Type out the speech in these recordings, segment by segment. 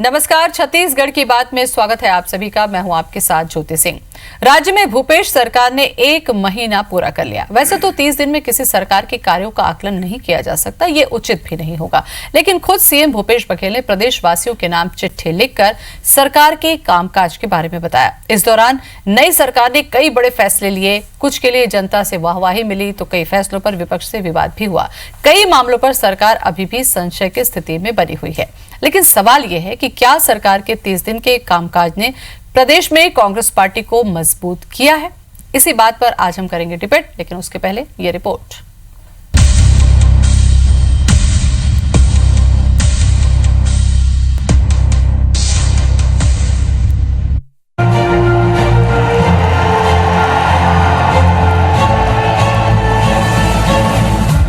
नमस्कार, छत्तीसगढ़ की बात में स्वागत है आप सभी का। मैं हूं आपके साथ ज्योति सिंह। राज्य में भूपेश सरकार ने 1 महीना पूरा कर लिया। वैसे तो 30 दिन में किसी सरकार के कार्यों का आकलन नहीं किया जा सकता, ये उचित भी नहीं होगा, लेकिन खुद सीएम भूपेश बघेल ने प्रदेशवासियों के नाम चिट्ठी लिखकर सरकार के कामकाज के बारे में बताया। इस दौरान नई सरकार ने कई बड़े फैसले लिए। कुछ के लिए जनता से वाहवाही मिली तो कई फैसलों पर विपक्ष से विवाद भी हुआ। कई मामलों पर सरकार अभी भी संशय की स्थिति में बनी हुई है। लेकिन सवाल यह है कि क्या सरकार के 30 दिन के कामकाज ने प्रदेश में कांग्रेस पार्टी को मजबूत किया है? इसी बात पर आज हम करेंगे डिबेट, लेकिन उसके पहले ये रिपोर्ट।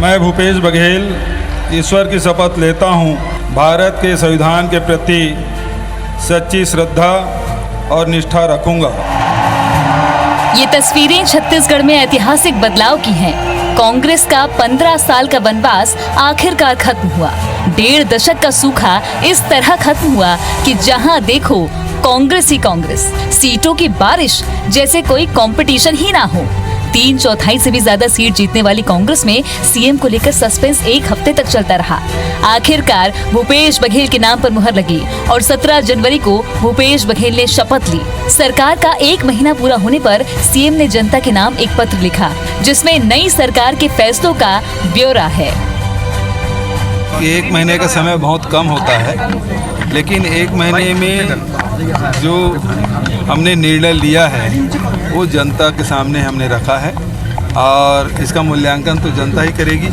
मैं भूपेश बघेल ईश्वर की शपथ लेता हूं, भारत के संविधान के प्रति सच्ची श्रद्धा और निष्ठा रखूंगा। ये तस्वीरें छत्तीसगढ़ में ऐतिहासिक बदलाव की हैं। कांग्रेस का 15 साल का वनवास आखिरकार खत्म हुआ। 1.5 दशक का सूखा इस तरह खत्म हुआ कि जहां देखो कांग्रेस ही कांग्रेस, सीटों की बारिश जैसे कोई कंपटीशन ही ना हो। 3/4 से भी ज्यादा सीट जीतने वाली कांग्रेस में सीएम को लेकर सस्पेंस 1 हफ्ते तक चलता रहा। आखिरकार भूपेश बघेल के नाम पर मुहर लगी और 17 जनवरी को भूपेश बघेल ने शपथ ली। सरकार का 1 महीना पूरा होने पर सीएम ने जनता के नाम एक पत्र लिखा, जिसमें नई सरकार के फैसलों का ब्यौरा है। 1 महीने का समय बहुत कम होता है, लेकिन 1 महीने में जो हमने निर्णय लिया है वो जनता के सामने हमने रखा है और इसका मूल्यांकन तो जनता ही करेगी।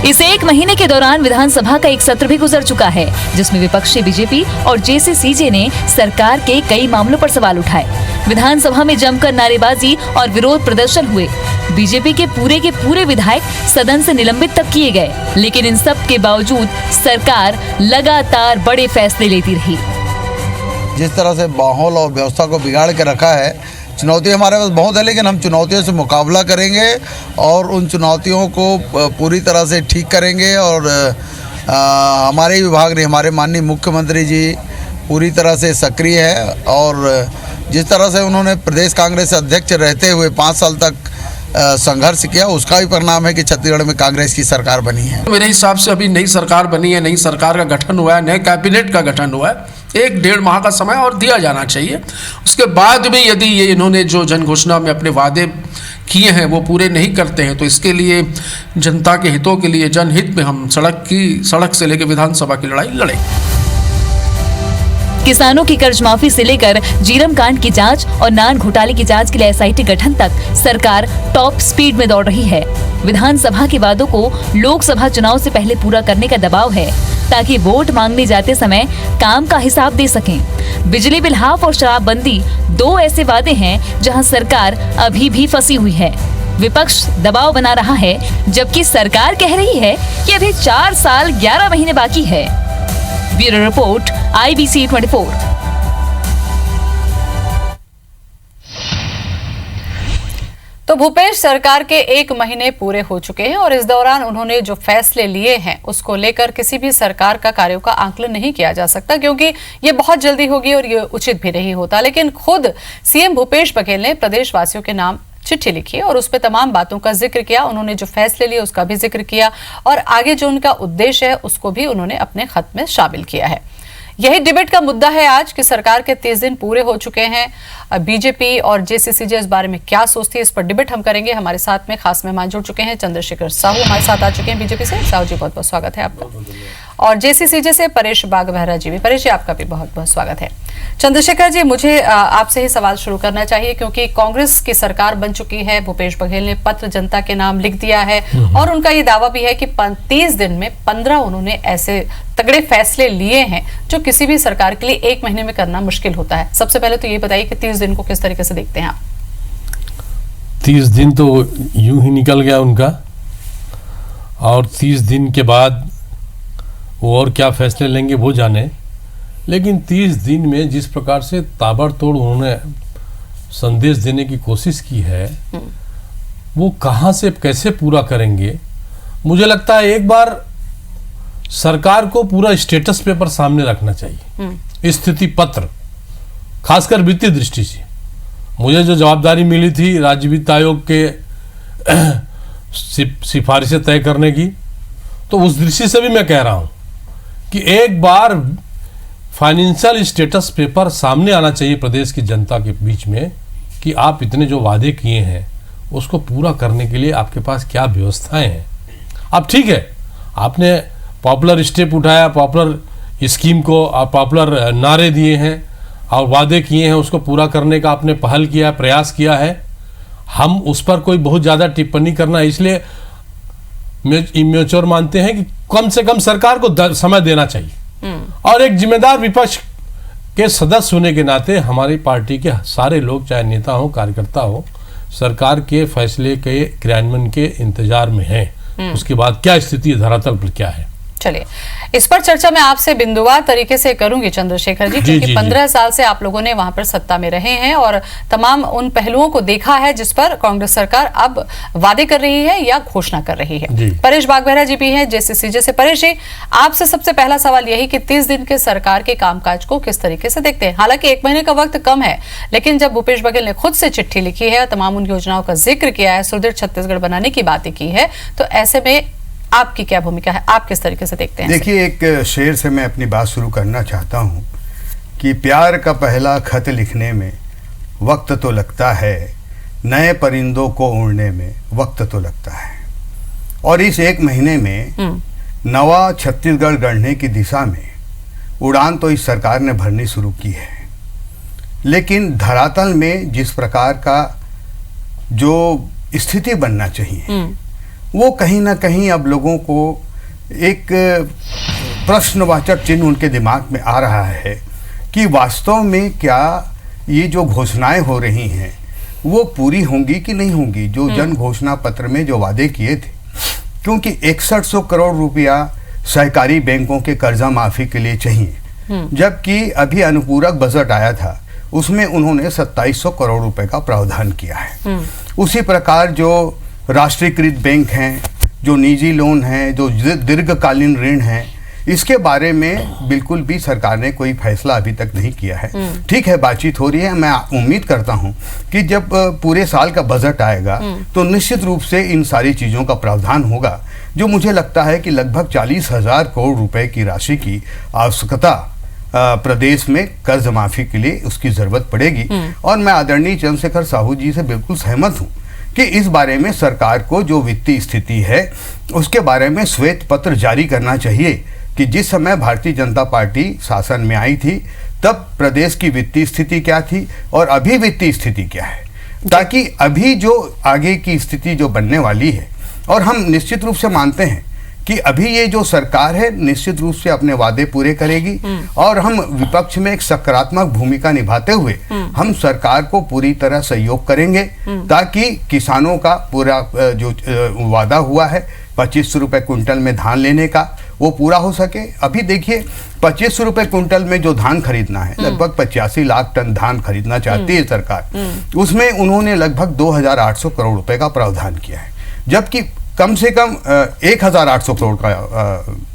इस 1 महीने के दौरान विधानसभा का एक सत्र भी गुजर चुका है, जिसमें विपक्षी बीजेपी और जेसीसीजे ने सरकार के कई मामलों पर सवाल उठाए। विधानसभा में जमकर नारेबाजी और विरोध प्रदर्शन हुए। बीजेपी के पूरे विधायक सदन से निलंबित तक किए गए, लेकिन इन सब के बावजूद सरकार लगातार बड़े फैसले लेती रही। जिस तरह से माहौल और व्यवस्था को बिगाड़ के रखा है, चुनौती हमारे पास बहुत है, लेकिन हम चुनौतियों से मुकाबला करेंगे और उन चुनौतियों को पूरी तरह से ठीक करेंगे। और हमारे विभाग ने, हमारे माननीय मुख्यमंत्री जी पूरी तरह से सक्रिय है और जिस तरह से उन्होंने प्रदेश कांग्रेस अध्यक्ष रहते हुए 5 साल तक संघर्ष किया, उसका भी परिणाम है कि छत्तीसगढ़ में कांग्रेस की सरकार बनी है। मेरे हिसाब से अभी नई सरकार बनी है, नई सरकार का गठन हुआ है, नए कैबिनेट का गठन हुआ है। 1-1.5 माह का समय और दिया जाना चाहिए। उसके बाद भी यदि ये इन्होंने जो जन घोषणा में अपने वादे किए हैं वो पूरे नहीं करते हैं, तो इसके लिए जनता के हितों के लिए, जनहित में हम सड़क से लेकर विधानसभा की लड़ाई लड़ेंगे। किसानों की कर्ज माफी से लेकर जीरम कांड की जांच और नान घोटाले की जांच के लिए एसआईटी गठन तक सरकार टॉप स्पीड में दौड़ रही है। विधानसभा के वादों को लोकसभा चुनाव से पहले पूरा करने का दबाव है, ताकि वोट मांगने जाते समय काम का हिसाब दे सकें। बिजली बिल हाफ और शराबबंदी 2 ऐसे वादे हैं जहां सरकार अभी भी फंसी हुई है। विपक्ष दबाव बना रहा है, जबकि सरकार कह रही है कि अभी 4 साल 11 महीने बाकी है। Bureau report, IBC 24। तो भूपेश सरकार के 1 महीने पूरे हो चुके हैं और इस दौरान उन्होंने जो फैसले लिए हैं उसको लेकर किसी भी सरकार का कार्यों का आकलन नहीं किया जा सकता, क्योंकि ये बहुत जल्दी होगी और ये उचित भी नहीं होता। लेकिन खुद सीएम भूपेश बघेल ने प्रदेशवासियों के नाम चिट्ठी लिखी और उस पर तमाम बातों का जिक्र किया। उन्होंने जो फैसले लिए उसका भी जिक्र किया और आगे जो उनका उद्देश्य है उसको भी उन्होंने अपने खत में शामिल किया है। यही डिबेट का मुद्दा है आज कि सरकार के 30 दिन पूरे हो चुके हैं। बीजेपी और जेसीसीजे इस बारे में क्या सोचती है, इस पर डिबेट हम करेंगे। हमारे साथ में खास मेहमान जुड़ चुके हैं। चंद्रशेखर साहू हमारे साथ आ चुके हैं बीजेपी से। साहू जी, बहुत बहुत स्वागत है आपका। और जेसीसीजे से परेश बाघबहरा जी भी। परेश जी, आपका भी बहुत बहुत स्वागत है। चंद्रशेखर जी, मुझे आपसे ही सवाल शुरू करना चाहिए, क्योंकि कांग्रेस की सरकार बन चुकी है। भूपेश बघेल ने पत्र जनता के नाम लिख दिया है और उनका ये दावा भी है कि 30 दिन में 15 उन्होंने ऐसे तगड़े फैसले लिए हैं जो किसी भी सरकार के लिए 1 महीने में करना मुश्किल होता है। सबसे पहले तो ये बताइए कि 30 दिन को किस तरीके से देखते हैं आप? 30 दिन तो यूं ही निकल गया उनका, और 30 दिन के बाद वो और क्या फैसले लेंगे वो जाने। लेकिन 30 दिन में जिस प्रकार से ताबड़तोड़ उन्होंने संदेश देने की कोशिश की है, वो कहाँ से कैसे पूरा करेंगे। मुझे लगता है एक बार सरकार को पूरा स्टेटस पेपर सामने रखना चाहिए, स्थिति पत्र, खासकर वित्तीय दृष्टि से। मुझे जो जवाबदारी मिली थी राज्य वित्त आयोग के सिफारिशें तय करने की, तो उस दृष्टि से भी मैं कह रहा हूं कि एक बार फाइनेंशियल स्टेटस पेपर सामने आना चाहिए प्रदेश की जनता के बीच में कि आप इतने जो वादे किए हैं उसको पूरा करने के लिए आपके पास क्या व्यवस्थाएं हैं। अब ठीक है, आपने पॉपुलर स्टेप उठाया, पॉपुलर स्कीम को पॉपुलर नारे दिए हैं और वादे किए हैं, उसको पूरा करने का आपने पहल किया, प्रयास किया है। हम उस पर कोई बहुत ज़्यादा टिप्पणी करना इसलिए इम्योच्योर मानते हैं कि कम से कम सरकार को समय देना चाहिए, और एक जिम्मेदार विपक्ष के सदस्य होने के नाते हमारी पार्टी के सारे लोग, चाहे नेता हो कार्यकर्ता हो, सरकार के फैसले के क्रियान्वयन के इंतजार में हैं। उसके बाद क्या स्थिति धरातल पर क्या है। चलिए, इस पर चर्चा मैं आपसे बिंदुवार तरीके से करूंगी चंद्रशेखर जी, क्योंकि 15 साल से आप लोगों ने वहां पर सत्ता में रहे हैं और तमाम उन पहलुओं को देखा है जिस पर कांग्रेस सरकार अब वादे कर रही है या घोषणा कर रही है। परेश बागबेहरा जी भी हैं जेसीसीजे से। परेश जी, आपसे सबसे पहला सवाल यही कि 30 दिन के सरकार के कामकाज को किस तरीके से देखते हैं? हालांकि 1 महीने का वक्त कम है, लेकिन जब भूपेश बघेल ने खुद से चिट्ठी लिखी है, तमाम उन योजनाओं का जिक्र किया है, सुदृढ़ छत्तीसगढ़ बनाने की बातें की है, तो ऐसे में आपकी क्या भूमिका है? आप किस तरीके से देखते हैं? देखिए, एक शेर से मैं अपनी बात शुरू करना चाहता हूँ कि प्यार का पहला खत लिखने में वक्त तो लगता है, नए परिंदों को उड़ने में वक्त तो लगता है। और इस 1 महीने में नवा छत्तीसगढ़ गढ़ने की दिशा में उड़ान तो इस सरकार ने भरनी शुरू की है, लेकिन धरातल में जिस प्रकार का जो स्थिति बनना चाहिए वो कहीं ना कहीं अब लोगों को एक प्रश्नवाचक चिन्ह उनके दिमाग में आ रहा है कि वास्तव में क्या ये जो घोषणाएं हो रही हैं वो पूरी होंगी कि नहीं होंगी, जो जन घोषणा पत्र में जो वादे किए थे। क्योंकि 6100 करोड़ रुपया सहकारी बैंकों के कर्जा माफी के लिए चाहिए, जबकि अभी अनुपूरक बजट आया था उसमें उन्होंने 2700 करोड़ रुपए का प्रावधान किया है। उसी प्रकार जो राष्ट्रीयकृत बैंक हैं, जो निजी लोन हैं, जो दीर्घकालीन ऋण हैं, इसके बारे में बिल्कुल भी सरकार ने कोई फैसला अभी तक नहीं किया है। ठीक है, बातचीत हो रही है। मैं उम्मीद करता हूं कि जब पूरे साल का बजट आएगा तो निश्चित रूप से इन सारी चीज़ों का प्रावधान होगा, जो मुझे लगता है कि लगभग 40,000 करोड़ रुपए की राशि की आवश्यकता प्रदेश में कर्ज माफी के लिए उसकी जरूरत पड़ेगी। और मैं आदरणीय चंद्रशेखर साहू जी से बिल्कुल सहमत हूँ कि इस बारे में सरकार को जो वित्तीय स्थिति है उसके बारे में श्वेत पत्र जारी करना चाहिए कि जिस समय भारतीय जनता पार्टी शासन में आई थी तब प्रदेश की वित्तीय स्थिति क्या थी और अभी वित्तीय स्थिति क्या है, ताकि अभी जो आगे की स्थिति जो बनने वाली है। और हम निश्चित रूप से मानते हैं कि अभी ये जो सरकार है निश्चित रूप से अपने वादे पूरे करेगी, और हम विपक्ष में एक सकारात्मक भूमिका निभाते हुए हम सरकार को पूरी तरह सहयोग करेंगे ताकि किसानों का पूरा जो वादा हुआ है 2500 रुपए क्विंटल में धान लेने का वो पूरा हो सके। अभी देखिए 2500 रुपए क्विंटल में जो धान खरीदना है, लगभग 85 लाख टन धान खरीदना चाहती है सरकार, उसमें उन्होंने लगभग 2800 करोड़ रुपए का प्रावधान किया है, जबकि कम से कम 1800 करोड़ का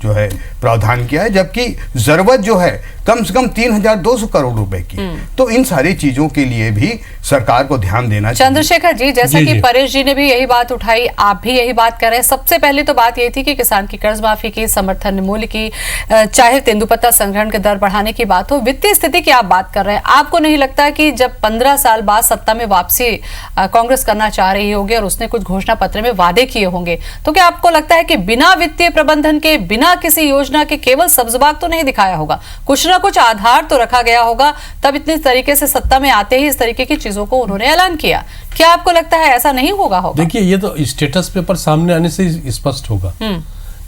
जो है प्रावधान किया है, जबकि जरूरत जो है कम से कम 3200 करोड़ रुपए की। तो इन सारी चीजों के लिए भी सरकार को ध्यान देना चाहिए। चंद्रशेखर जी, जैसा कि परेश जी ने भी यही बात उठाई, आप भी यही बात कर रहे हैं। सबसे पहले तो बात यही थी कि किसान की कर्ज माफी की, समर्थन मूल्य की, चाहे तेंदुपत्ता संग्रहण के दर बढ़ाने की बात हो, वित्तीय स्थिति की आप बात कर रहे हैं। आपको नहीं लगता कि जब 15 साल बाद सत्ता में वापसी कांग्रेस करना चाह रही होगी और उसने कुछ घोषणा पत्र में वादे किए होंगे, तो क्या आपको लगता है कि बिना वित्तीय प्रबंधन के, बिना किसी योजना के केवल सब्जबाग तो नहीं दिखाया होगा, कुछ ना कुछ आधार तो रखा गया होगा, तब इतनी तरीके से सत्ता में आते ही इस तरीके की चीजों को उन्होंने ऐलान किया? क्या आपको लगता है ऐसा नहीं होगा? देखिए, ये तो स्टेटस पेपर सामने आने से स्पष्ट होगा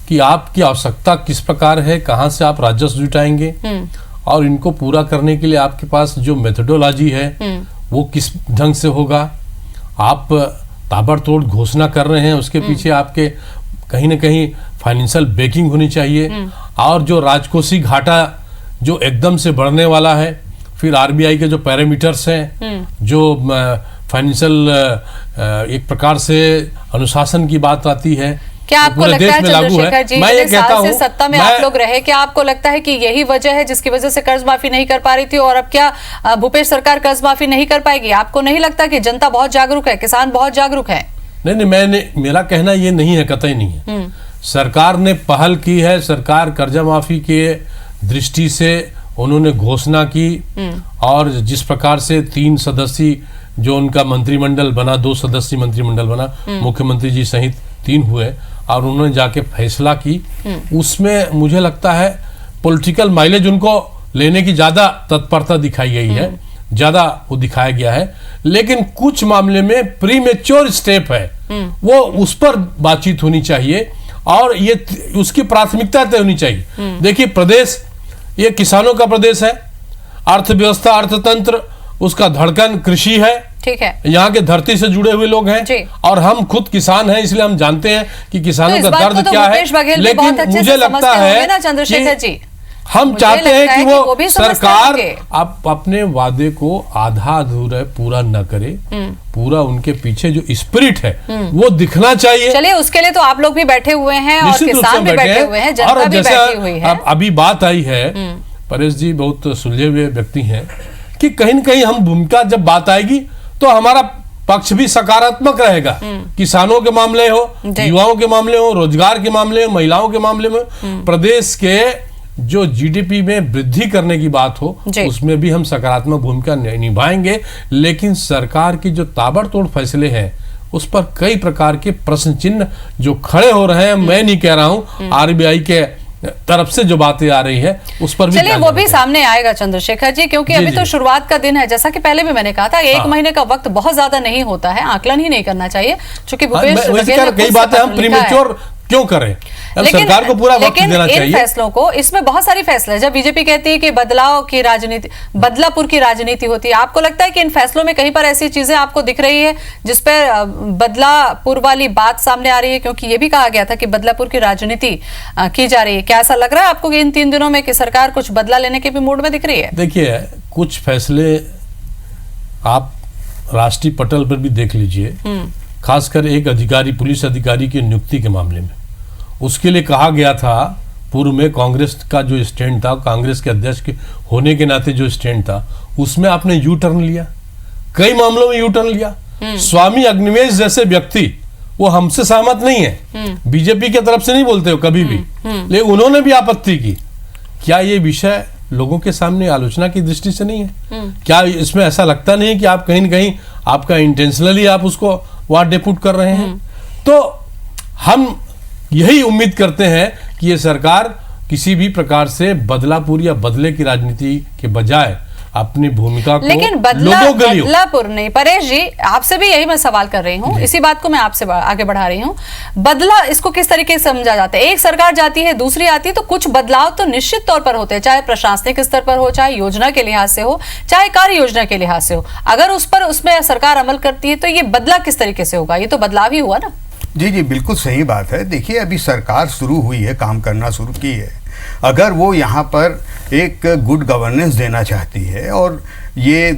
कि आपकी आवश्यकता किस प्रकार है, कहां से आप राजस्व जुटाएंगे और इनको पूरा करने के लिए आपके पास जो मेथोडोलॉजी है वो किस ढंग से होगा। आप ताबड़तोड़ घोषणा कर रहे हैं, उसके पीछे आपके कहीं ना कहीं फाइनेंशियल बैकिंग होनी चाहिए, और जो राजकोषीय घाटा जो एकदम से बढ़ने वाला है, फिर आरबीआई के जो पैरामीटर्स हैं, जो फाइनेंशियल एक प्रकार से अनुशासन की बात आती है क्या आपको पूरे लगता देश है में लागू चंद्रशेखर है। जी, मैं ये जितने कहता साल से हूं, सत्ता में आप लोग रहे, क्या आपको लगता है कि यही वजह है जिसकी वजह से कर्ज माफी नहीं कर पा रही थी, और अब क्या भूपेश सरकार कर्ज माफी नहीं कर पाएगी? आपको नहीं लगता कि जनता बहुत जागरूक है, किसान बहुत जागरूक है? नहीं, मेरा कहना ये नहीं है, कतई नहीं है। सरकार ने पहल की है, सरकार कर्जा माफी के दृष्टि से उन्होंने घोषणा की, और जिस प्रकार से 3 सदस्यीय जो उनका मंत्रिमंडल बना, 2 सदस्यीय मंत्रिमंडल बना, मुख्यमंत्री जी सहित 3 हुए, और उन्होंने जाके फैसला की, उसमें मुझे लगता है पॉलिटिकल माइलेज उनको लेने की ज्यादा तत्परता दिखाई गई है, ज्यादा वो दिखाया गया है। लेकिन कुछ मामले में प्रीमेच्योर स्टेप है, वो उस पर बातचीत होनी चाहिए, और ये उसकी प्राथमिकता तय होनी चाहिए। देखिए, प्रदेश ये किसानों का प्रदेश है, अर्थव्यवस्था, अर्थतंत्र, उसका धड़कन कृषि है, ठीक है, यहाँ के धरती से जुड़े हुए लोग हैं, और हम खुद किसान हैं, इसलिए हम जानते हैं कि किसानों का दर्द क्या है। लेकिन मुझे लगता है ना चंद्रशेखर जी, हम चाहते हैं कि वो भी सरकार अपने वादे को आधा अधूरा पूरा न करे, पूरा उनके पीछे जो स्पिरिट है वो दिखना चाहिए। चलिए, उसके लिए तो आप लोग भी बैठे हुए हैं और किसान भी बैठे हुए हैं, जनता भी बैठी हुई है। अभी बात आई है, परेश जी बहुत सुलझे हुए व्यक्ति हैं, कि कहीं न कहीं हम भूमिका जब बात आएगी तो हमारा पक्ष भी सकारात्मक रहेगा। किसानों के मामले हो, युवाओं के मामले हो, रोजगार के मामले हो, महिलाओं के मामले में, प्रदेश के जो जीडीपी में वृद्धि करने की बात हो, उसमें भी हम सकारात्मक भूमिका निभाएंगे। लेकिन सरकार की जो ताबड़तोड़ फैसले हैं उस पर कई प्रकार के प्रश्न चिन्ह जो खड़े हो रहे हैं, मैं नहीं कह रहा हूं, आरबीआई के तरफ से जो बातें आ रही है उस पर भी, चलिए वो भी सामने आएगा चंद्रशेखर जी, क्योंकि अभी तो शुरुआत का दिन है। जैसा कि पहले भी मैंने कहा था, 1 महीने का वक्त बहुत ज्यादा नहीं होता है, आकलन ही नहीं करना चाहिए, क्योंकि भूपेश बघेल कई बातें हम प्रीमेच्योर क्यों करें, सरकार को पूरा वक्त देना चाहिए। इन फैसलों को, इसमें बहुत सारी फैसले, जब बीजेपी कहती है कि बदलाव की राजनीति, बदलापुर की राजनीति होती है, आपको लगता है कि इन फैसलों में कहीं पर ऐसी चीजें आपको दिख रही है जिस पर बदलापुर वाली बात सामने आ रही है? क्योंकि ये भी कहा गया था कि बदलापुर की राजनीति की जा रही है। क्या ऐसा लग रहा है आपको कि इन 3 दिनों में कि सरकार कुछ बदला लेने के भी मूड में दिख रही है? देखिए, कुछ फैसले आप राष्ट्रीय पटल पर भी देख लीजिए, खासकर एक अधिकारी, पुलिस अधिकारी की नियुक्ति के मामले में, उसके लिए कहा गया था पूर्व में कांग्रेस का जो स्टैंड था, कांग्रेस के अध्यक्ष के होने के नाते जो स्टैंड था, उसमें आपने यू टर्न लिया, कई मामलों में यू टर्न लिया। स्वामी अग्निवेश जैसे व्यक्ति, वो हमसे सहमत नहीं है, बीजेपी की तरफ से नहीं बोलते हो कभी भी, लेकिन उन्होंने भी आपत्ति की। क्या ये विषय लोगों के सामने आलोचना की दृष्टि से नहीं है? क्या इसमें ऐसा लगता नहीं है कि आप कहीं न कहीं आपका इंटेंशनली आप उसको वहां डेपुट कर रहे हैं? तो हम यही उम्मीद करते हैं कि ये सरकार किसी भी प्रकार से बदलापुर या बदले की राजनीति के बजाय अपनी भूमिका को, लेकिन बदलापुर नहीं, परेश जी आपसे भी यही मैं सवाल कर रही हूँ, इसी बात को मैं आपसे आगे बढ़ा रही हूँ। बदला, इसको किस तरीके से समझा जाता है? एक सरकार जाती है, दूसरी आती है, तो कुछ बदलाव तो निश्चित तौर पर होते हैं, चाहे प्रशासनिक स्तर पर हो, चाहे योजना के लिहाज से हो, चाहे कार्य योजना के लिहाज से हो। अगर उसमें सरकार अमल करती है तो ये बदला किस तरीके से होगा? ये तो बदलाव ही हुआ ना। जी, बिल्कुल सही बात है। देखिए, अभी सरकार शुरू हुई है, काम करना शुरू की है। अगर वो यहाँ पर एक गुड गवर्नेंस देना चाहती है और ये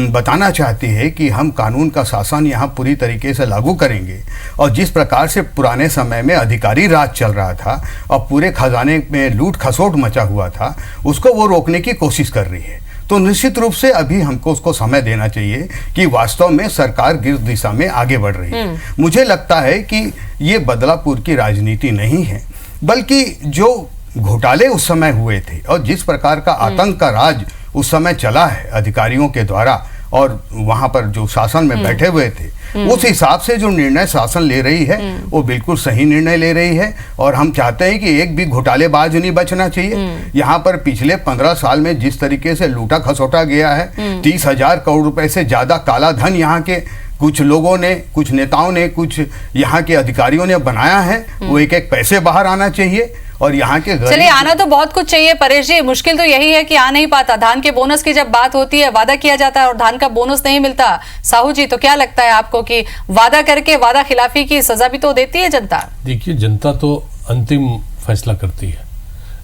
बताना चाहती है कि हम कानून का शासन यहाँ पूरी तरीके से लागू करेंगे, और जिस प्रकार से पुराने समय में अधिकारी राज चल रहा था और पूरे खजाने में लूट खसोट मचा हुआ था, उसको वो रोकने की कोशिश कर रही है, तो निश्चित रूप से अभी हमको उसको समय देना चाहिए कि वास्तव में सरकार किस दिशा में आगे बढ़ रही है। मुझे लगता है कि ये बदलापुर की राजनीति नहीं है, बल्कि जो घोटाले उस समय हुए थे और जिस प्रकार का आतंक का राज उस समय चला है अधिकारियों के द्वारा, और वहां पर जो शासन में बैठे हुए थे, उस हिसाब से जो निर्णय शासन ले रही है वो बिल्कुल सही निर्णय ले रही है। और हम चाहते हैं कि एक भी घोटालेबाज नहीं बचना चाहिए। यहाँ पर पिछले 15 साल में जिस तरीके से लूटा खसोटा गया है, 30,000 करोड़ रुपए से ज्यादा काला धन यहाँ के कुछ लोगों ने, कुछ नेताओं ने, कुछ यहाँ के अधिकारियों ने बनाया है, वो एक एक पैसे बाहर आना चाहिए। और यहाँ के चलिए, आना तो बहुत कुछ चाहिए परेश जी, मुश्किल तो यही है कि आ नहीं पाता। धान के बोनस की जब बात होती है, वादा किया जाता है और धान का बोनस नहीं मिलता। साहू जी, तो क्या लगता है आपको कि वादा करके वादा खिलाफी की सजा भी तो देती है जनता? देखिए, जनता तो अंतिम फैसला करती है।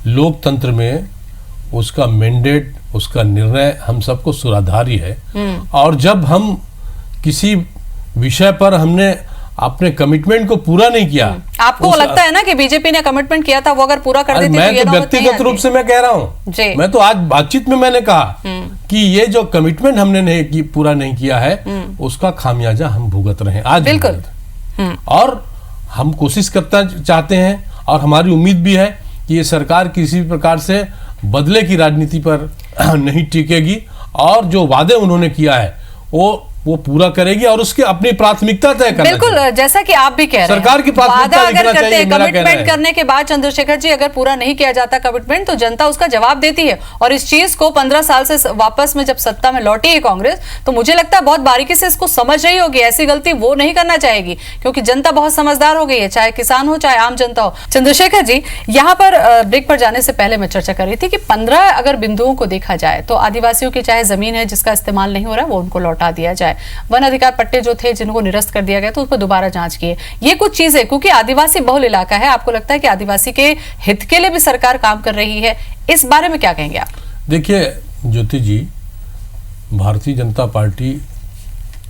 लोकतंत्र में उसका मैंडेट, उसका निर्णय हम सबको सुराधारी है, और जब हम किसी विषय पर हमने अपने कमिटमेंट को पूरा नहीं किया। आपको लगता है ना कि बीजेपी ने कमिटमेंट किया था, वो अगर पूरा कर देती मैं तो व्यक्तिगत रूप से मैं कह रहा हूँ, मैं तो आज बातचीत में मैंने कहा कि ये जो कमिटमेंट हमने नहीं पूरा नहीं किया है उसका खामियाजा हम भुगत रहे हैं आज। बिल्कुल। और हम कोशिश करना चाहते हैं और हमारी उम्मीद भी है कि ये सरकार किसी भी प्रकार से बदले की राजनीति पर नहीं टिकेगी और जो वादे उन्होंने किया है वो पूरा करेगी और उसकी अपनी प्राथमिकता तय करना। बिल्कुल, जैसा कि आप भी कह रहे हैं, सरकार की प्राथमिकता अगर करते हैं, कमिटमेंट करने के बाद चंद्रशेखर जी अगर पूरा नहीं किया जाता कमिटमेंट तो जनता उसका जवाब देती है। और इस चीज को 15 साल से वापस में जब सत्ता में लौटी है कांग्रेस, तो मुझे लगता है बहुत बारीकी से इसको समझ रही होगी, ऐसी गलती वो नहीं करना चाहेगी क्योंकि जनता बहुत समझदार हो गई है, चाहे किसान हो चाहे आम जनता हो। चंद्रशेखर जी, यहाँ पर ब्रेक पर जाने से पहले मैं चर्चा कर रही थी कि 15 अगर बिंदुओं को देखा जाए तो आदिवासियों की चाहे जमीन है जिसका इस्तेमाल नहीं हो रहा है वो उनको लौटा दिया जाए, वन अधिकार पट्टे जो थे जिनको निरस्त कर दिया गया तो उस पर दोबारा जांच की है, ये कुछ चीजें, क्योंकि आदिवासी बहुल इलाका है, आपको लगता है कि आदिवासी के हित के लिए भी सरकार काम कर रही है, इस बारे में क्या कहेंगे आप? देखिए ज्योति जी, भारतीय जनता पार्टी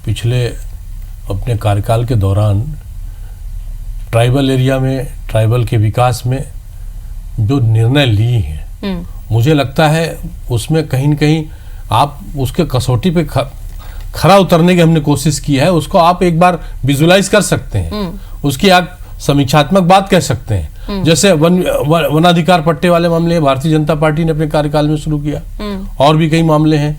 पिछले अपने कार्यकाल के दौरान ट्राइबल एरिया में, ट्राइबल के विकास में जो निर्णय ली है, मुझे लगता है उसमें कहीं न कहीं आप उसके कसौटी पे खरा उतरने की हमने कोशिश की है, उसको आप एक बार विजुलाइज कर सकते हैं, उसकी आप समीक्षात्मक बात कह सकते हैं। जैसे वनाधिकार पट्टे वाले मामले भारतीय जनता पार्टी ने अपने कार्यकाल में शुरू किया, और भी कई मामले हैं,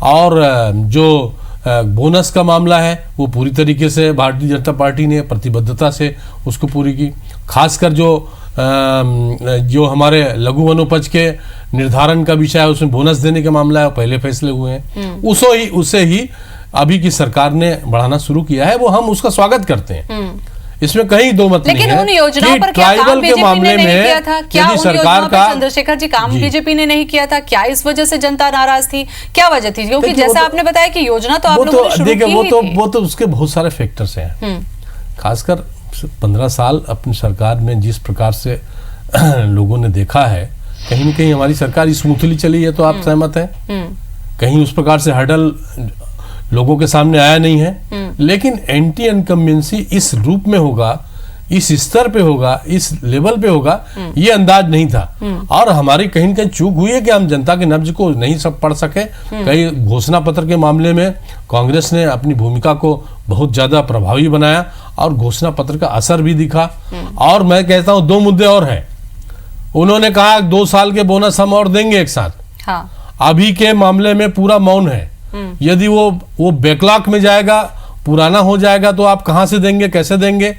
और जो बोनस का मामला है वो पूरी तरीके से भारतीय जनता पार्टी ने प्रतिबद्धता से उसको पूरी की। खासकर जो हमारे लघु वनोपज के निर्धारण का विषय है उसमें बोनस देने का मामला है, पहले फैसले हुए हैं, उसे ही अभी की सरकार ने बढ़ाना शुरू किया है, वो हम उसका स्वागत करते हैं, इसमें कहीं दो मत नहीं है। लेकिन उन योजनाओं पर क्या काम बीजेपी ने नहीं किया था? क्या उन योजनाओं पर चंद्रशेखर जी काम बीजेपी ने नहीं किया था? क्या इस वजह से जनता नाराज थी? क्या वजह थी? क्योंकि जैसा आपने बताया कि योजना तो आप लोगों ने शुरू की ही थी। वो तो उसके बहुत सारे फैक्टर्स हैं, खासकर 15 साल अपनी सरकार में जिस प्रकार से लोगों ने देखा है, कहीं न कहीं हमारी सरकार स्मूथली चली है, तो आप सहमत हैं? कहीं उस प्रकार से हर्डल लोगों के सामने आया नहीं है, लेकिन एंटी इनकम्बेंसी इस रूप में होगा, इस स्तर पे होगा, इस लेवल पे होगा, ये अंदाज नहीं था। और हमारी कहीं न कहीं चूक हुई है कि हम जनता के नब्ज को नहीं सब पढ़ सके। कई घोषणा पत्र के मामले में कांग्रेस ने अपनी भूमिका को बहुत ज्यादा प्रभावी बनाया और घोषणा पत्र का असर भी दिखा। और मैं कहता हूँ 2 मुद्दे और हैं। उन्होंने कहा 2 साल के बोनस हम और देंगे एक साथ, अभी के मामले में पूरा मौन है। यदि वो बैकलॉग में जाएगा, पुराना हो जाएगा, तो आप कहां से देंगे, कैसे देंगे?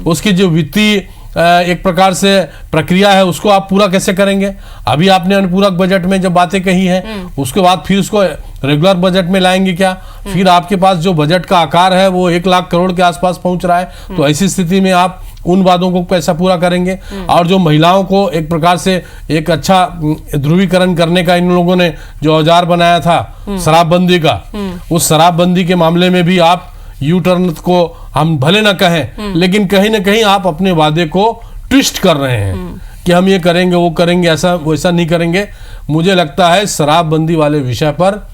उसकी जो वित्तीय एक प्रकार से प्रक्रिया है उसको आप पूरा कैसे करेंगे? अभी आपने अनुपूरक बजट में जब बातें कही हैं, उसके बाद फिर उसको रेगुलर बजट में लाएंगे क्या? फिर आपके पास जो बजट का आकार है वो 1 लाख करोड़ के आसपास पहुंच रहा है, तो ऐसी स्थिति में आप उन वादों को पैसा पूरा करेंगे? और जो महिलाओं को एक प्रकार से एक अच्छा ध्रुवीकरण करने का इन लोगों ने जो औजार बनाया था शराबबंदी का, उस शराबबंदी के मामले में भी आप यू टर्न को हम भले ना कहें, लेकिन कहीं ना कहीं आप अपने वादे को ट्विस्ट कर रहे हैं कि हम ये करेंगे, वो करेंगे, ऐसा वैसा नहीं करेंगे। मुझे लगता है शराबबंदी वाले विषय पर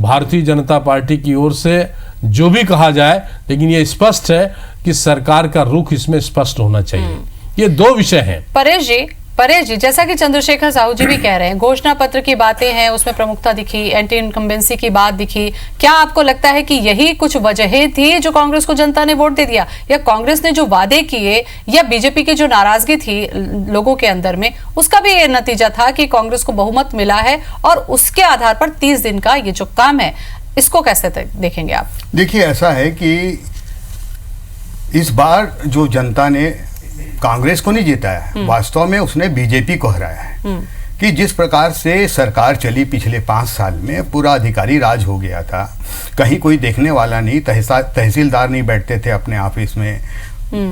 भारतीय जनता पार्टी की ओर से जो भी कहा जाए, लेकिन ये स्पष्ट है कि सरकार का रुख इसमें स्पष्ट होना चाहिए। ये 2 विषय हैं। परेश जी, जैसा कि चंद्रशेखर साहू जी भी कह रहे हैं, घोषणा पत्र की बातें हैं, उसमें प्रमुखता दिखी, एंटी इनकम्बेंसी की बात दिखी, क्या आपको लगता है कि यही कुछ वजहें थी जो कांग्रेस को जनता ने वोट दे दिया, या कांग्रेस ने जो वादे किए या बीजेपी की जो नाराजगी थी लोगों के अंदर में, उसका भी ये नतीजा था कि कांग्रेस को बहुमत मिला है और उसके आधार पर 30 दिन का ये जो काम है, इसको कैसे देखेंगे आप? देखिए, ऐसा है कि इस बार जो जनता ने कांग्रेस को नहीं जिताया है, वास्तव में उसने बीजेपी को हराया है। कि जिस प्रकार से सरकार चली पिछले 5 साल में, पूरा अधिकारी राज हो गया था, कहीं कोई देखने वाला नहीं, तहसीलदार नहीं बैठते थे अपने ऑफिस में,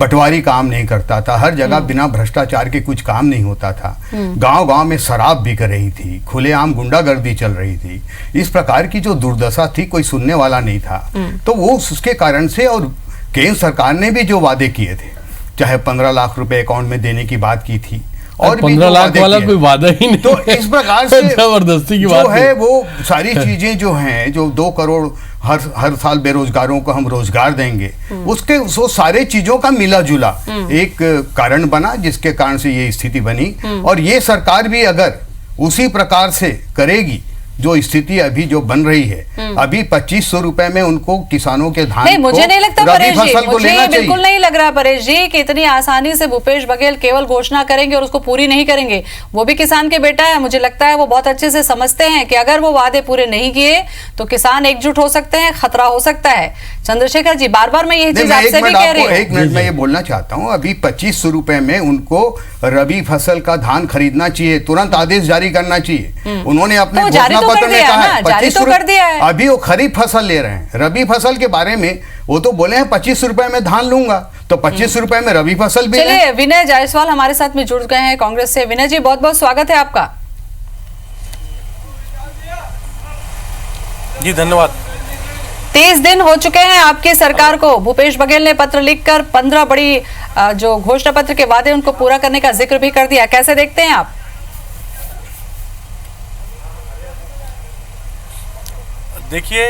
पटवारी काम नहीं करता था, हर जगह बिना भ्रष्टाचार के कुछ काम नहीं होता था, गांव-गांव में शराब बिक रही थी, खुलेआम गुंडागर्दी चल रही थी, इस प्रकार की जो दुर्दशा थी कोई सुनने वाला नहीं था। तो वो उसके कारण से, और केंद्र सरकार ने भी जो वादे किए थे, चाहे 15 लाख रुपए अकाउंट में देने की बात की थी, और भी 15 लाख वाला कोई वादा ही नहीं तो इस प्रकार से जबरदस्ती की जो बात है वो सारी चीजें जो हैं, जो 2 करोड़ हर साल बेरोजगारों को हम रोजगार देंगे, उसके वो सारे चीजों का मिला जुला एक कारण बना, जिसके कारण से ये स्थिति बनी। और ये सरकार भी अगर उसी प्रकार से करेगी जो स्थिति अभी जो बन रही है, अभी 2500 रुपए में उनको किसानों के धान नहीं, मुझे नहीं लगता परेश जी, मुझे लेना बिल्कुल नहीं लग रहा परेश जी कि इतनी आसानी से भूपेश बघेल केवल घोषणा करेंगे और उसको पूरी नहीं करेंगे। वो भी किसान के बेटा है, मुझे लगता है वो बहुत अच्छे से समझते हैं कि अगर वो वादे पूरे नहीं किए तो किसान एकजुट हो सकते हैं, खतरा हो सकता है। चंद्रशेखर जी, बार बार मैं यही चीज आपसे भी कह रही हूँ। 1 मिनट में ये बोलना चाहता हूँ, अभी 2500 रुपए में उनको रबी फसल का धान खरीदना चाहिए, तुरंत आदेश जारी करना चाहिए। उन्होंने अपने घोषणा पत्र में कहा है 25 अभी वो खरीफ फसल ले रहे हैं, रबी फसल के बारे में वो तो बोले हैं 25 रुपए में धान लूंगा, तो 25 रुपए में रबी फसल भी। चलिए, विनय जायसवाल हमारे साथ में जुड़ गए हैं कांग्रेस से। विनय जी, बहुत बहुत स्वागत है आपका। जी धन्यवाद। 30 दिन हो चुके हैं आपकी सरकार को। भूपेश बघेल ने पत्र लिखकर 15 बड़ी जो घोषणा पत्र के वादे उनको पूरा करने का जिक्र भी कर दिया। कैसे देखते हैं आप? देखिए,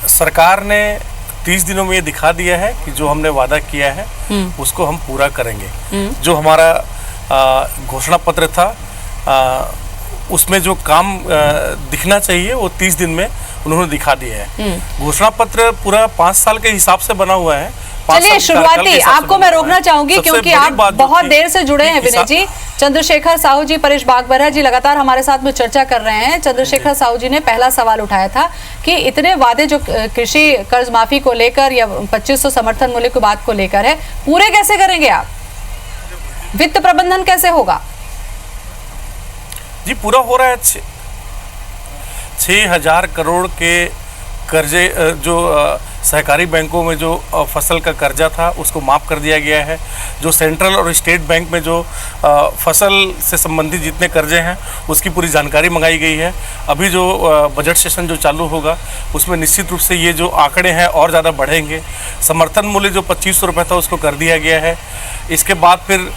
सरकार ने 30 दिनों में ये दिखा दिया है कि जो हमने वादा किया है उसको हम पूरा करेंगे। जो हमारा घोषणा पत्र था उसमें जो काम दिखना चाहिए वो 30 दिन में उन्होंने दिखा दिया है। घोषणा पत्र पूरा 5 साल के हिसाब से बना हुआ है। चलिए, शुरुआती आपको मैं रोकना चाहूंगी क्योंकि आप बहुत देर से जुड़े हैं विनय जी। चंद्रशेखर साहू जी, परेश बागबरा जी लगातार हमारे साथ में चर्चा कर रहे हैं। चंद्रशेखर साहू जी ने पहला सवाल उठाया था कि इतने वादे जो कृषि कर्ज माफी को लेकर या 2500 समर्थन मूल्य की बात को लेकर है, पूरे कैसे करेंगे आप? वित्त प्रबंधन कैसे होगा? जी, पूरा हो रहा है। 6,000 करोड़ के कर्जे जो सहकारी बैंकों में जो फसल का कर्जा था उसको माफ़ कर दिया गया है। जो सेंट्रल और स्टेट बैंक में जो फसल से संबंधित जितने कर्जे हैं उसकी पूरी जानकारी मंगाई गई है। अभी जो बजट सेशन जो चालू होगा उसमें निश्चित रूप से ये जो आंकड़े हैं और ज़्यादा बढ़ेंगे। समर्थन मूल्य जो 2500 रुपये था उसको कर दिया गया है। इसके बाद फिर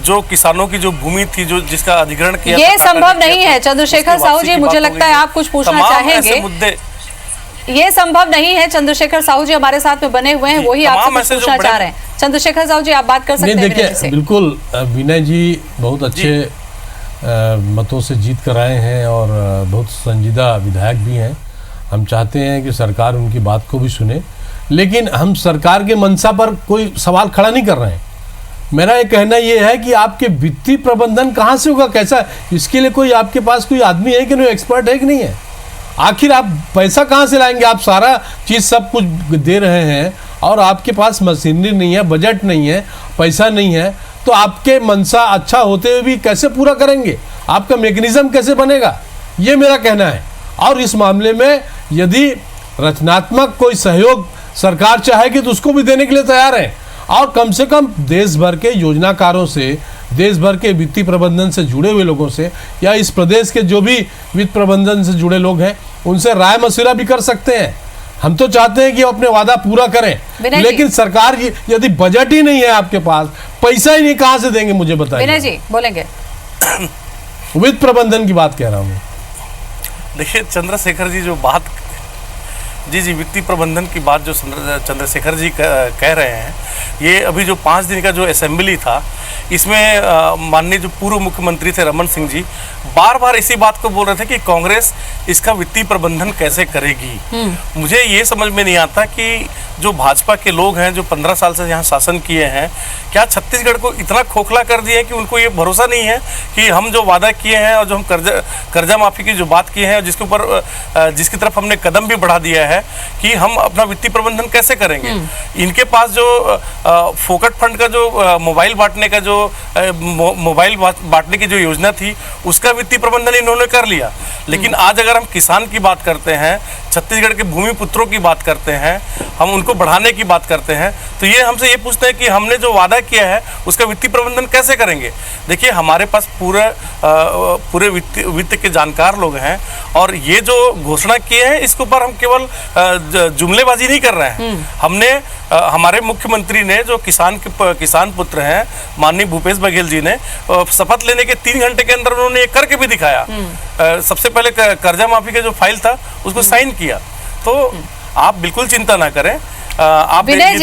जो किसानों की जो भूमि थी जो जिसका अधिग्रहण किया, ये संभव नहीं है। चंद्रशेखर साहू जी, मुझे लगता है आप कुछ पूछना चाहेंगे। मुद्दे ये संभव नहीं है। चंद्रशेखर साहू जी हमारे साथ में बने हुए हैं, वही आपसे पूछना चाह रहे हैं। चंद्रशेखर साहू जी, आप बात कर सकते हैं। देखिए, बिल्कुल विनय जी बहुत अच्छे मतों से जीत कर आए हैं और बहुत संजीदा विधायक भी हैं। हम चाहते हैं कि सरकार उनकी बात को भी सुने, लेकिन हम सरकार के मंशा पर कोई सवाल खड़ा नहीं कर रहे हैं। मेरा ये कहना ये है कि आपके वित्तीय प्रबंधन कहाँ से होगा, कैसा, इसके लिए कोई आपके पास कोई आदमी है कि नहीं, एक्सपर्ट है कि नहीं है? आखिर आप पैसा कहाँ से लाएंगे? आप सारा चीज़ सब कुछ दे रहे हैं और आपके पास मशीनरी नहीं है, बजट नहीं है, पैसा नहीं है, तो आपके मंशा अच्छा होते हुए भी कैसे पूरा करेंगे? आपका मैकेनिज्म कैसे बनेगा? ये मेरा कहना है। और इस मामले में यदि रचनात्मक कोई सहयोग सरकार चाहेगी तो उसको भी देने के लिए तैयार है। और कम से कम देश भर के योजनाकारों से, देश भर के वित्तीय प्रबंधन से जुड़े हुए लोगों से या इस प्रदेश के जो भी वित्त प्रबंधन से जुड़े लोग हैं उनसे राय मशविरा भी कर सकते हैं। हम तो चाहते हैं कि वो अपने वादा पूरा करें, लेकिन सरकार यदि बजट ही नहीं है आपके पास, पैसा ही नहीं, कहाँ से देंगे मुझे बताइए। विनय जी बोलेंगे। वित्त प्रबंधन की बात कह रहा हूँ। देखिए चंद्रशेखर जी जो बात, जी वित्तीय प्रबंधन की बात जो चंद्रशेखर जी कह रहे हैं, ये अभी जो 5 दिन का जो असेंबली था इसमें माननीय जो पूर्व मुख्यमंत्री थे रमन सिंह जी बार बार इसी बात को बोल रहे थे कि कांग्रेस इसका वित्तीय प्रबंधन कैसे करेगी। मुझे ये समझ में नहीं आता कि जो भाजपा के लोग हैं जो 15 साल से यहाँ शासन किए हैं, क्या छत्तीसगढ़ को इतना खोखला कर दिया है कि उनको ये भरोसा नहीं है कि हम जो वादा किए हैं और जो हम कर्जा माफी की जो बात किए हैं और जिसके ऊपर जिसकी तरफ हमने कदम भी बढ़ा दिया है कि हम अपना वित्तीय प्रबंधन कैसे करेंगे। इनके पास जो फोकट फंड का जो मोबाइल बांटने का जो मोबाइल बांटने की जो योजना थी उसका वित्तीय प्रबंधन इन्होंने कर लिया। लेकिन आज अगर हम किसान की बात करते हैं, छत्तीसगढ़ के भूमि पुत्रों की बात करते हैं, हम उनको बढ़ाने की बात करते हैं, तो ये हमसे ये पूछते हैं कि हमने जो वादा किया है उसका वित्तीय प्रबंधन कैसे करेंगे। देखिए हमारे पास पूरे वित्त के जानकार लोग हैं और ये जो घोषणा किए हैं इसके ऊपर हम केवल जुमलेबाजी नहीं कर रहे हैं। हमने हमारे मुख्यमंत्री ने जो किसान पुत्र हैं माननीय भूपेश बघेल जी ने शपथ लेने के 3 घंटे के अंदर उन्होंने ये करके भी दिखाया। सबसे पहले कर्जा माफी का जो फाइल था उसको साइन किया। तो आप बिल्कुल चिंता ना करें। आप विनय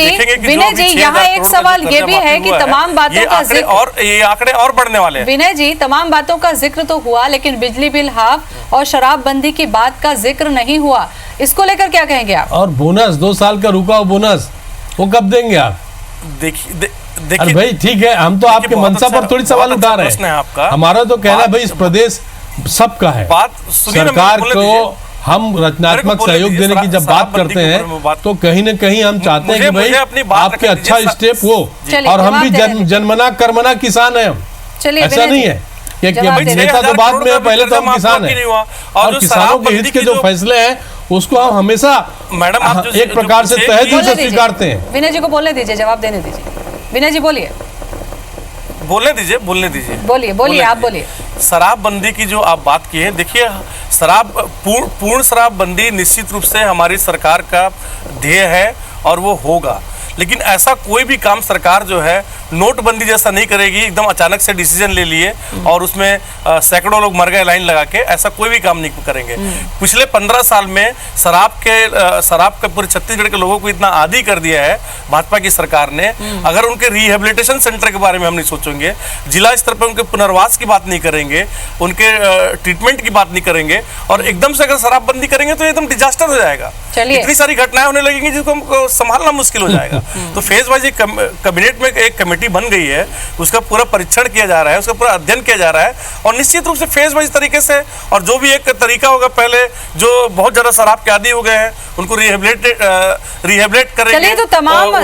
जी यहाँ एक सवाल ये भी है कि तमाम बातों का जिक्र और ये आंकड़े और बढ़ने वाले हैं। विनय जी, तमाम बातों का जिक्र तो हुआ, लेकिन बिजली बिल हाफ और शराबबंदी की बात का जिक्र नहीं हुआ। इसको लेकर क्या कहेंगे आप? और बोनस 2 साल का रुका हुआ बोनस वो कब देंगे आप? देखिए भाई ठीक है, हम तो आपके मंशा पर थोड़ी सवाल उठा रहे हैं। हमारा तो कहना भाई इस प्रदेश सबका है। सरकार को हम रचनात्मक सहयोग देने की जब बात करते हैं तो कहीं न कहीं हम चाहते हैं कि भाई आपके अच्छा स्टेप हो, और हम भी जनमना कर्मना किसान हैं। ऐसा नहीं है कि नेता तो बाद में है, पहले तो हम किसान हैं। और किसानों के हित के जो फैसले हैं उसको हम हमेशा मैडम एक प्रकार से तहे दिल से स्वीकारते हैं। विनय जी को बोलने दीजिए, जवाब देने दीजिए। विनय जी बोलिए। बोलने दीजिए। बोलिए आप बोलिए। शराबबंदी की जो आप बात की है, देखिए पूर्ण शराबबंदी निश्चित रूप से हमारी सरकार का ध्येय है और वो होगा। लेकिन ऐसा कोई भी काम सरकार जो है नोटबंदी जैसा नहीं करेगी, एकदम अचानक से डिसीजन ले लिए और उसमें सैकड़ों लोग मर गए लाइन लगा के, ऐसा कोई भी काम नहीं करेंगे। पिछले 15 साल में शराब के पूरे छत्तीसगढ़ के लोगों को इतना आदी कर दिया है भाजपा की सरकार ने। अगर उनके रिहेबिलिटेशन सेंटर के बारे में हम नहीं सोचेंगे, जिला स्तर पर उनके पुनर्वास की बात नहीं करेंगे, उनके ट्रीटमेंट की बात नहीं करेंगे, और एकदम से अगर शराबबंदी करेंगे तो एकदम डिजास्टर हो जाएगा। इतनी सारी घटनाएं होने लगेंगी जिसको हमको संभालना मुश्किल हो जाएगा। तो फेज वाइज एक कैबिनेट में एक कमेटी बन गई है, उसका पूरा परीक्षण किया जा रहा है, उसका पूरा अध्ययन किया जा रहा है, और निश्चित रूप से फेज वाइज तरीके से, और जो भी एक तरीका होगा, पहले जो बहुत ज्यादा शराब के आदी हो गए हैं उनको रिहेबिलिट करेंगे। चलिए, तो तमाम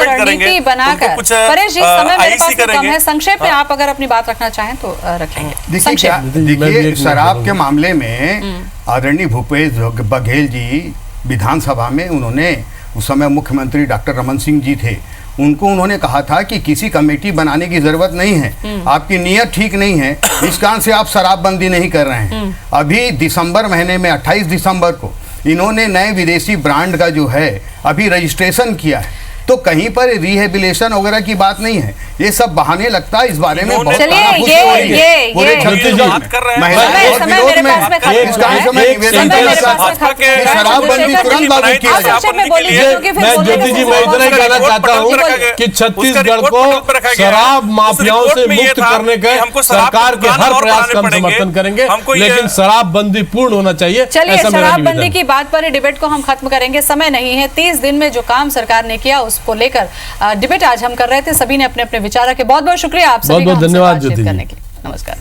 रणनीति बनाकर, परेश जी समय मेरे पास कम है, संक्षेप में आप अगर अपनी बात रखना चाहें तो रखेंगे। देखिए शराब के मामले में आदरणीय भूपेश बघेल जी विधानसभा में उन्होंने, उस समय मुख्यमंत्री डॉक्टर रमन सिंह जी थे, उनको उन्होंने कहा था कि किसी कमेटी बनाने की जरूरत नहीं है, आपकी नीयत ठीक नहीं है, इस कारण से आप शराबबंदी नहीं कर रहे हैं। अभी दिसंबर महीने में 28 दिसंबर को इन्होंने नए विदेशी ब्रांड का जो है अभी रजिस्ट्रेशन किया है। तो कहीं पर रिहेबिलिटेशन वगैरह की बात नहीं है, ये सब बहाने लगता है। इस बारे में बहुत शराबबंदी तुरंत लागू किया जाए। मैं ज्योति जी मैं इतना ही कहना चाहता हूँ कि छत्तीसगढ़ को शराब माफियाओं से मुक्त करने का सरकार के हर प्रयास का हम समर्थन करेंगे, लेकिन शराबबंदी पूर्ण होना चाहिए। चलिए, शराबबंदी की बात पर डिबेट को हम खत्म करेंगे, समय नहीं है। 30 दिन में जो काम सरकार ने किया उसको लेकर डिबेट आज हम कर रहे थे। सभी ने अपने अपने विचार रखे। बहुत बहुत शुक्रिया आप सभी का, बहुत धन्यवाद करने के लिए। नमस्कार।